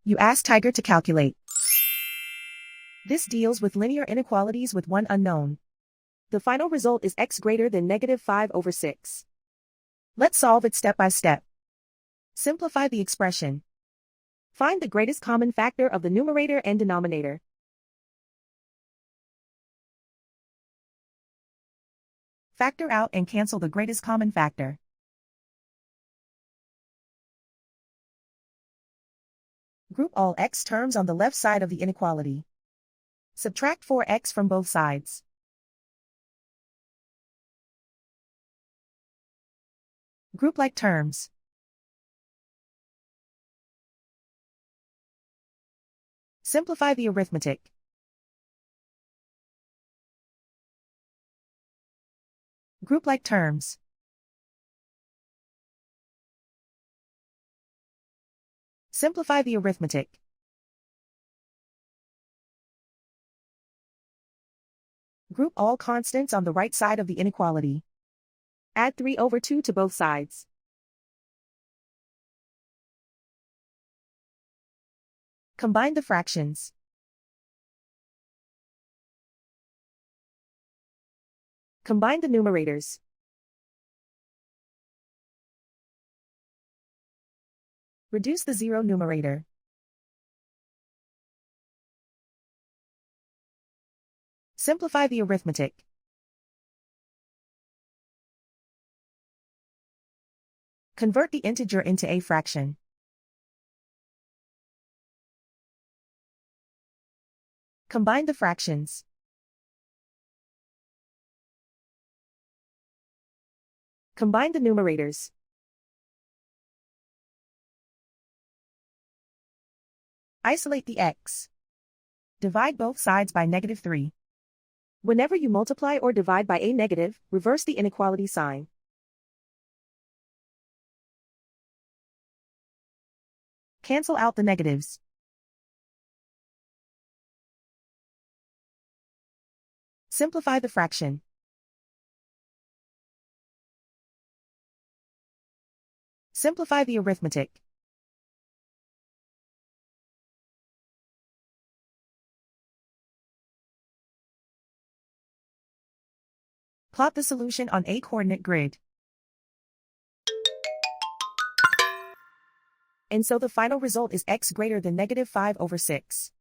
You ask Tiger to calculate. This deals with linear inequalities with one unknown. The final result is x greater than -5/6. Let's solve it step by step. Simplify the expression. Find the greatest common factor of the numerator and denominator. Factor out and cancel the greatest common factor. Group all x terms on the left side of the inequality. Subtract 4x from both sides. Group like terms. Simplify the arithmetic. Group like terms. Simplify the arithmetic. Group all constants on the right side of the inequality. Add 3/2 to both sides. Combine the fractions. Combine the numerators. Reduce the zero numerator. Simplify the arithmetic. Convert the integer into a fraction. Combine the fractions. Combine the numerators. Isolate the x. Divide both sides by -3. Whenever you multiply or divide by a negative, reverse the inequality sign. Cancel out the negatives. Simplify the fraction. Simplify the arithmetic. Plot the solution on a coordinate grid. And so the final result is x greater than -5/6.